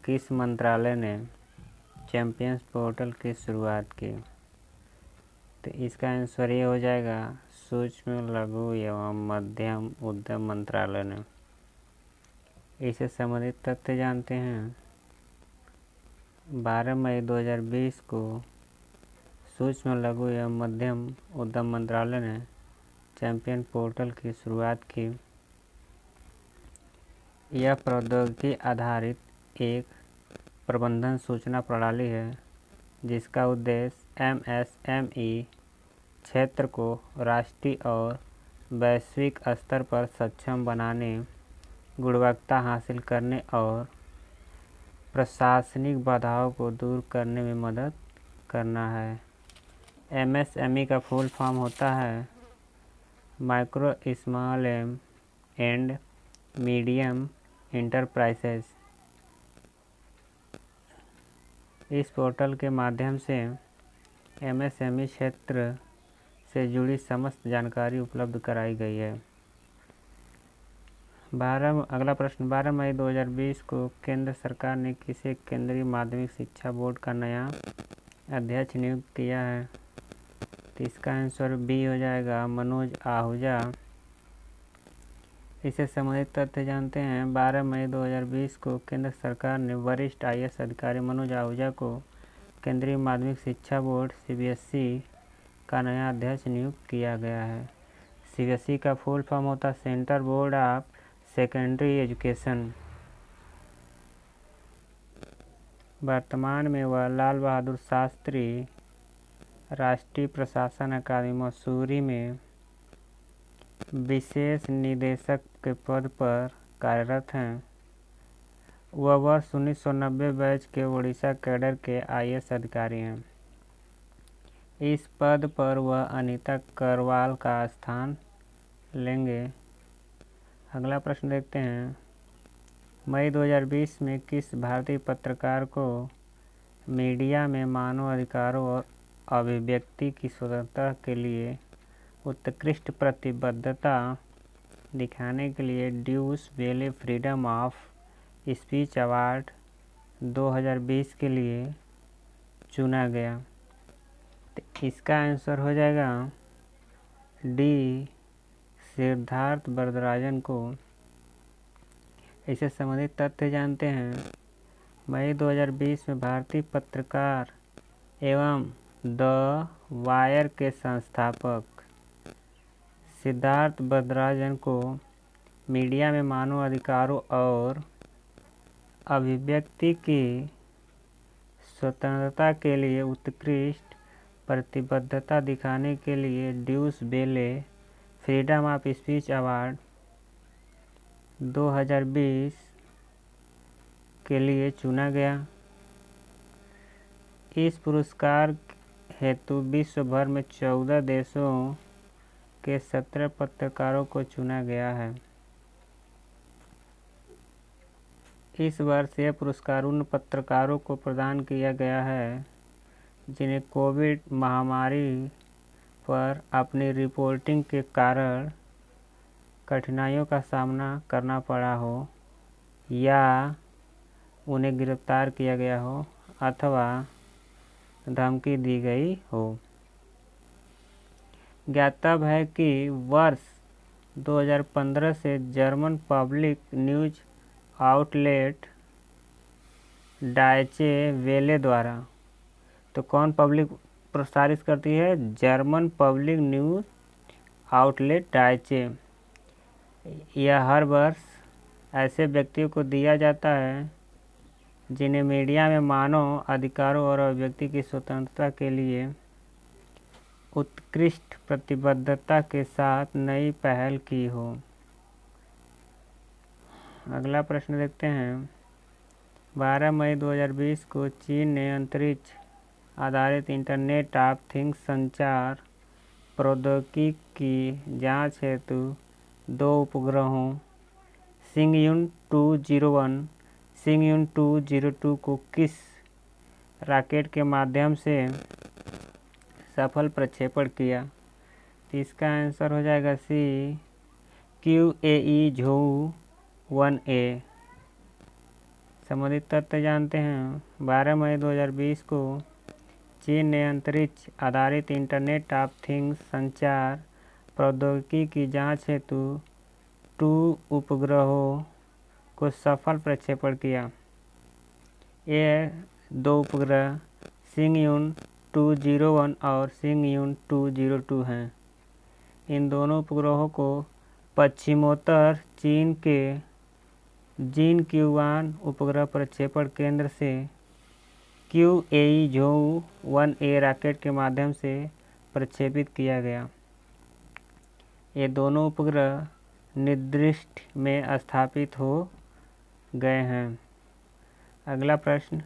किस मंत्रालय ने चैंपियंस पोर्टल की शुरुआत की? तो इसका आंसर ये हो जाएगा सूक्ष्म लघु एवं मध्यम उद्यम मंत्रालय ने। इससे संबंधित तथ्य जानते हैं। 12 मई 2020 को सूक्ष्म लघु एवं मध्यम उद्यम मंत्रालय ने चैंपियन पोर्टल की शुरुआत की। यह प्रौद्योगिकी आधारित एक प्रबंधन सूचना प्रणाली है जिसका उद्देश्य MSME क्षेत्र को राष्ट्रीय और वैश्विक स्तर पर सक्षम बनाने, गुणवत्ता हासिल करने और प्रशासनिक बाधाओं को दूर करने में मदद करना है। MSME का फुल फॉर्म होता है micro small and medium enterprises. इस पोर्टल के माध्यम से MSME क्षेत्र से जुड़ी समस्त जानकारी उपलब्ध कराई गई है। अगला प्रश्न, 12 मई 2020 को केंद्र सरकार ने किसे केंद्रीय माध्यमिक शिक्षा बोर्ड का नया अध्यक्ष नियुक्त किया है? तो इसका आंसर बी हो जाएगा मनोज आहूजा। इससे संबंधित तथ्य जानते हैं। 12 मई 2020 को केंद्र सरकार ने वरिष्ठ IAS अधिकारी मनोज आहूजा को केंद्रीय माध्यमिक शिक्षा बोर्ड CBSE का नया अध्यक्ष नियुक्त किया गया है। CBSE का फुल फॉर्म होता है central board of secondary education. वर्तमान में वह लाल बहादुर शास्त्री राष्ट्रीय प्रशासन अकादमी मसूरी में विशेष निदेशक के पद पर कार्यरत हैं। वह वर्ष 1990 बैच के उड़ीसा कैडर के IAS अधिकारी हैं। इस पद पर वह अनीता करवाल का स्थान लेंगे। अगला प्रश्न देखते हैं। मई 2020 में किस भारतीय पत्रकार को मीडिया में मानव अधिकारों और अभिव्यक्ति की स्वतंत्रता के लिए उत्कृष्ट प्रतिबद्धता दिखाने के लिए ड्यूश वेले फ्रीडम ऑफ स्पीच अवार्ड 2020 के लिए चुना गया? तो इसका आंसर हो जाएगा डी, सिद्धार्थ वरदराजन को। इससे संबंधित तथ्य जानते हैं। मई 2020 में भारतीय पत्रकार एवं द वायर के संस्थापक सिद्धार्थ वरदराजन को मीडिया में मानव अधिकारों और अभिव्यक्ति की स्वतंत्रता के लिए उत्कृष्ट प्रतिबद्धता दिखाने के लिए ड्यूश वेले फ्रीडम ऑफ स्पीच अवार्ड 2020 के लिए चुना गया। इस पुरस्कार हेतु विश्व भर में 14 देशों के 17 पत्रकारों को चुना गया है। इस वर्ष यह पुरस्कार उन पत्रकारों को प्रदान किया गया है जिन्हें कोविड महामारी पर अपनी रिपोर्टिंग के कारण कठिनाइयों का सामना करना पड़ा हो या उन्हें गिरफ्तार किया गया हो अथवा धमकी दी गई हो। ज्ञातव्य है कि वर्ष 2015 से German public news outlet Deutsche Welle द्वारा, तो कौन पब्लिक प्रसारित करती है? German public news outlet Deutsche. यह हर वर्ष ऐसे व्यक्तियों को दिया जाता है जिन्हें मीडिया में मानव अधिकारों और अभिव्यक्ति की स्वतंत्रता के लिए उत्कृष्ट प्रतिबद्धता के साथ नई पहल की हो। अगला प्रश्न देखते हैं। 12 मई 2020 को चीन ने अंतरिक्ष आधारित इंटरनेट ऑफ थिंग्स संचार प्रौद्योगिकी की जांच हेतु 2 उपग्रहों सिंगयुन 201, सिंगयुन 202 को किस रॉकेट के माध्यम से सफल प्रक्षेपण किया? तो इसका आंसर हो जाएगा सी, QAE झोऊ 1A। संबंधित तथ्य जानते हैं। 12 मई 2020 को चीन ने अंतरिक्ष आधारित इंटरनेट ऑफ थिंग्स संचार प्रौद्योगिकी की जांच हेतु 2 उपग्रहों को सफल प्रक्षेपण किया। ये 2 उपग्रह शिंगयुन 201 और शिंगयुन 202 हैं। इन दोनों उपग्रहों को पश्चिमोत्तर चीन के जिनक्युआन उपग्रह प्रक्षेपण केंद्र से QAezhou-1A रॉकेट के माध्यम से प्रक्षेपित किया गया। ये दोनों उपग्रह निर्दिष्ट में स्थापित हो गए हैं। अगला प्रश्न,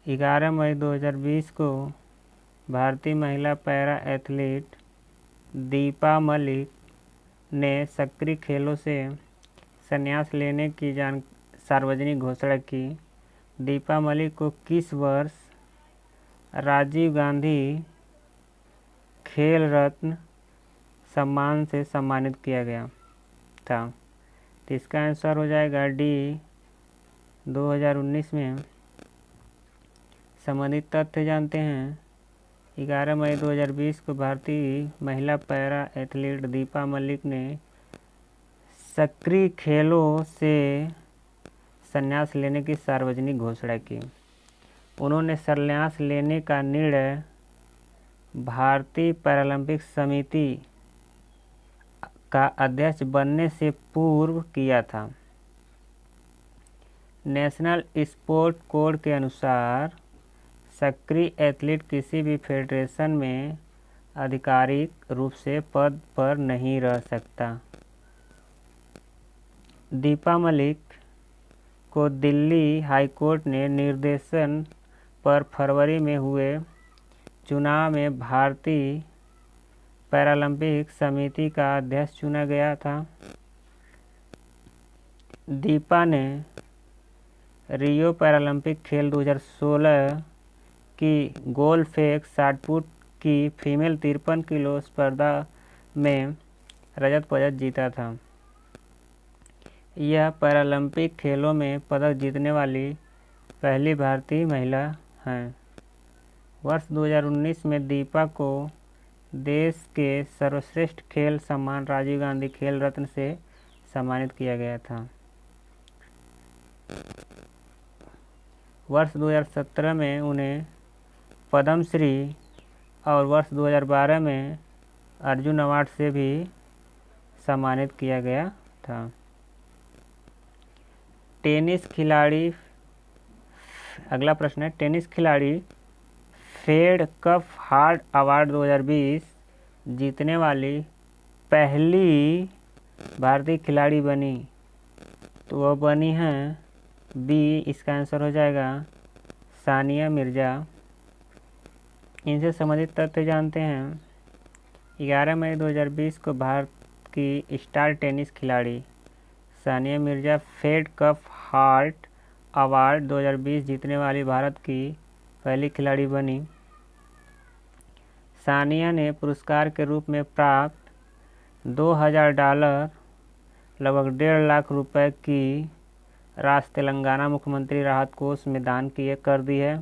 11 मई 2020 को भारतीय महिला पैरा एथलीट दीपा मलिक ने सक्रिय खेलों से संन्यास लेने की सार्वजनिक घोषणा की। दीपा मलिक को किस वर्ष राजीव गांधी खेल रत्न सम्मान से सम्मानित किया गया था? तो इसका आंसर हो जाएगा डी, 2019 में। संबंधित तथ्य जानते हैं। 11 मई 2020 को भारतीय महिला पैरा एथलीट दीपा मलिक ने सक्रिय खेलों से संन्यास लेने की सार्वजनिक घोषणा की। उन्होंने संन्यास लेने का निर्णय भारतीय पैरालंपिक समिति का अध्यक्ष बनने से पूर्व किया था। नेशनल स्पोर्ट कोड के अनुसार सक्रिय एथलीट किसी भी फेडरेशन में आधिकारिक रूप से पद पर नहीं रह सकता। दीपा मलिक को दिल्ली हाईकोर्ट ने निर्देशन पर फरवरी में हुए चुनाव में भारतीय पैरालंपिक समिति का अध्यक्ष चुना गया था। दीपा ने रियो पैरालंपिक खेल 2016 की गोल फेंक 60 फुट की फीमेल 53 किलो स्पर्धा में रजत पदक जीता था। यह पैरालंपिक खेलों में पदक जीतने वाली पहली भारतीय महिला हैं। वर्ष 2019 में दीपा को देश के सर्वश्रेष्ठ खेल सम्मान राजीव गांधी खेल रत्न से सम्मानित किया गया था। वर्ष 2017 में उन्हें पद्मश्री और वर्ष 2012 में अर्जुन अवार्ड से भी सम्मानित किया गया था। टेनिस खिलाड़ी, अगला प्रश्न है, टेनिस खिलाड़ी फेड कप हार्ट अवार्ड 2020 जीतने वाली पहली भारतीय खिलाड़ी बनी। तो वह बनी हैं बी, इसका आंसर हो जाएगा सानिया मिर्जा। इनसे संबंधित तथ्य जानते हैं। 11 मई 2020 को भारत की स्टार टेनिस खिलाड़ी Sania Mirza Fed Cup heart award 2020 जीतने वाली भारत की पहली खिलाड़ी बनी। सानिया ने पुरस्कार के रूप में प्राप्त $2000 लगभग 1.5 लाख रुपए की राशि तेलंगाना मुख्यमंत्री राहत कोष में दान कर दी है।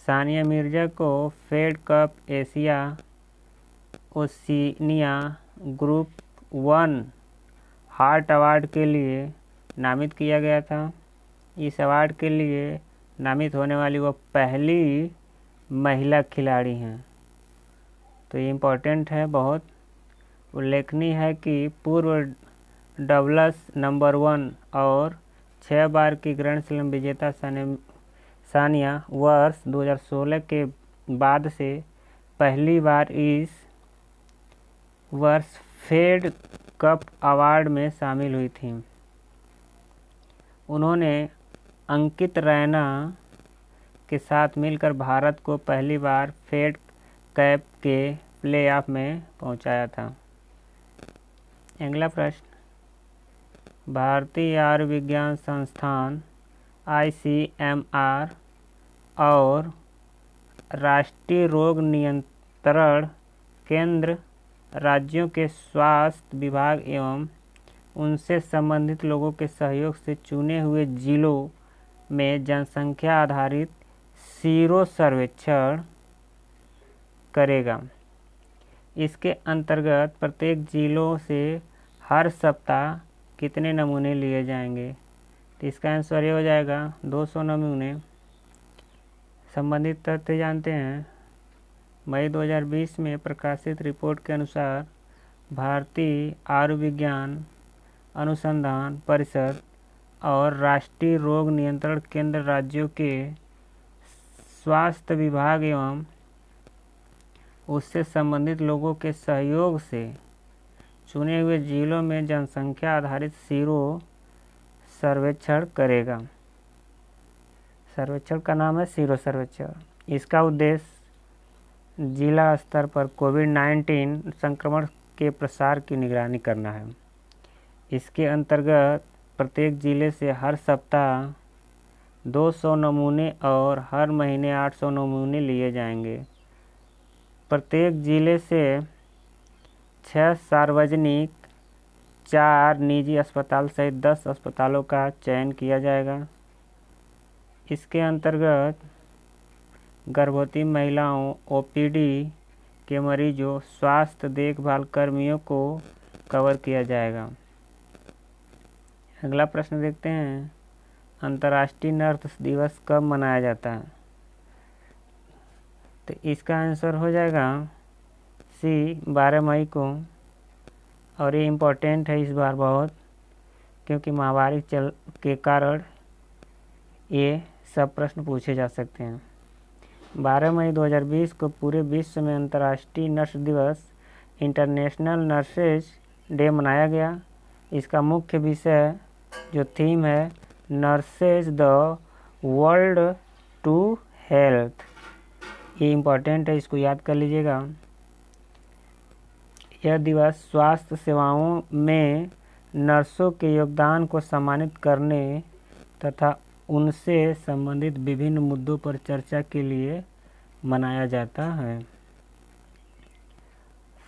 सानिया मिर्जा को Fed Cup Asia Oceania group 1 heart award के लिए नामित किया गया था। इस अवार्ड के लिए नामित होने वाली वह पहली महिला खिलाड़ी हैं। तो ये इम्पोर्टेंट है, बहुत उल्लेखनीय है कि पूर्व डबल्स नंबर 1 और 6 बार की ग्रैंड स्लैम विजेता सानिया वर्ष 2016 के बाद से पहली बार इस वर्ष फेड कप अवार्ड में शामिल हुई थी। उन्होंने अंकित रैना के साथ मिलकर भारत को पहली बार फेड कप के प्लेऑफ में पहुंचाया था। अगला प्रश्न, भारतीय आयुर्विज्ञान संस्थान ICMR और राष्ट्रीय रोग नियंत्रण केंद्र राज्यों के स्वास्थ्य विभाग एवं उनसे संबंधित लोगों के सहयोग से चुने हुए जिलों में जनसंख्या आधारित सीरो सर्वेक्षण करेगा। इसके अंतर्गत प्रत्येक जिलों से हर सप्ताह कितने नमूने लिए जाएंगे? तो इसका आंसर ये हो जाएगा 200 नमूने। संबंधित तथ्य जानते हैं। मई 2020 में प्रकाशित रिपोर्ट के अनुसार भारतीय आयुर्विज्ञान अनुसंधान परिषद और राष्ट्रीय रोग नियंत्रण केंद्र राज्यों के स्वास्थ्य विभाग एवं उससे संबंधित लोगों के सहयोग से चुने हुए जिलों में जनसंख्या आधारित सीरो सर्वेक्षण करेगा। सर्वेक्षण का नाम है सीरो सर्वेक्षण। इसका उद्देश्य जिला स्तर पर कोविड-19 संक्रमण के प्रसार की निगरानी करना है। इसके अंतर्गत प्रत्येक जिले से हर सप्ताह 200 नमूने और हर महीने 800 नमूने लिए जाएंगे। प्रत्येक जिले से 6 सार्वजनिक, 4 निजी अस्पताल सहित 10 अस्पतालों का चयन किया जाएगा। इसके अंतर्गत गर्भवती महिलाओं, ओपीडी के मरीजों, स्वास्थ्य देखभाल कर्मियों को कवर किया जाएगा। अगला प्रश्न देखते हैं, अंतर्राष्ट्रीय नर्स दिवस कब मनाया जाता है? तो इसका आंसर हो जाएगा सी 12 मई को। और ये इम्पोर्टेंट है इस बार बहुत, क्योंकि महामारी के कारण ये सब प्रश्न पूछे जा सकते हैं। 12 मई 2020 को पूरे विश्व में अंतर्राष्ट्रीय नर्स दिवस इंटरनेशनल नर्सेज डे मनाया गया। इसका मुख्य विषय जो थीम है nurses the world to health. ये इम्पोर्टेंट है, इसको याद कर लीजिएगा। यह दिवस स्वास्थ्य सेवाओं में नर्सों के योगदान को सम्मानित करने तथा उनसे संबंधित विभिन्न मुद्दों पर चर्चा के लिए मनाया जाता है।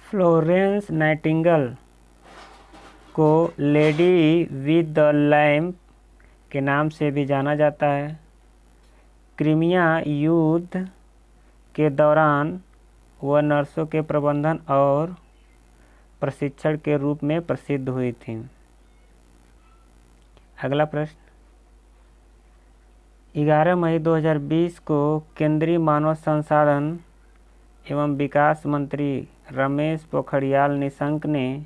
फ्लोरेंस नाइटिंगेल को लेडी विद द लैम्प के नाम से भी जाना जाता है। क्रीमिया युद्ध के दौरान वह नर्सों के प्रबंधन और प्रशिक्षण के रूप में प्रसिद्ध हुई थी। अगला प्रश्न, 11 मई 2020 को केंद्रीय मानव संसाधन एवं विकास मंत्री रमेश पोखरियाल निशंक ने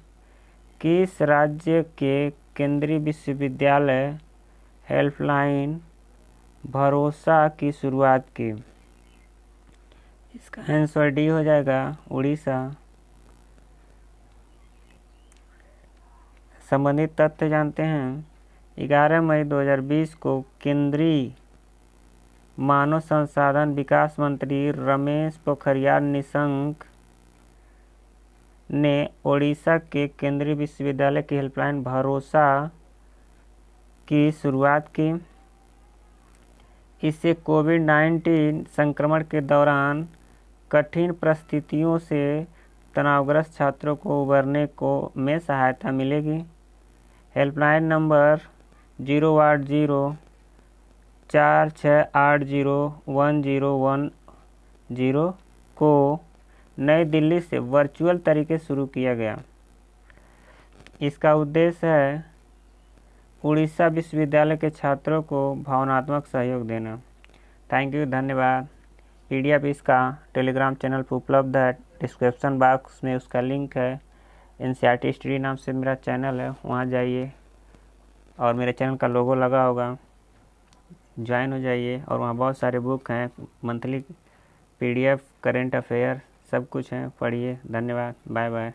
किस राज्य के केंद्रीय विश्वविद्यालय हेल्पलाइन भरोसा की शुरुआत की? इसका आंसर डी हो जाएगा उड़ीसा। संबंधित तथ्य जानते हैं। 11 मई 2020 को केंद्रीय मानव संसाधन विकास मंत्री रमेश पोखरियाल निशंक ने ओडिशा के केंद्रीय विश्वविद्यालय की हेल्पलाइन भरोसा की शुरुआत की। इससे कोविड-19 संक्रमण के दौरान कठिन परिस्थितियों से तनावग्रस्त छात्रों को उबरने में सहायता मिलेगी। हेल्पलाइन नंबर 08046801010 को नई दिल्ली से वर्चुअल तरीके शुरू किया गया। इसका उद्देश्य है उड़ीसा विश्वविद्यालय के छात्रों को भावनात्मक सहयोग देना। थैंक यू, धन्यवाद। PDF इसका टेलीग्राम चैनल पर उपलब्ध है। डिस्क्रिप्शन बॉक्स में उसका लिंक है। NCERT स्टडी नाम से मेरा चैनल है, वहाँ जाइए और मेरे चैनल का लोगो लगा होगा, ज्वाइन हो जाइए। और वहाँ बहुत सारे बुक हैं, मंथली PDF, करेंट अफेयर सब कुछ हैं, पढ़िए। धन्यवाद, बाय बाय।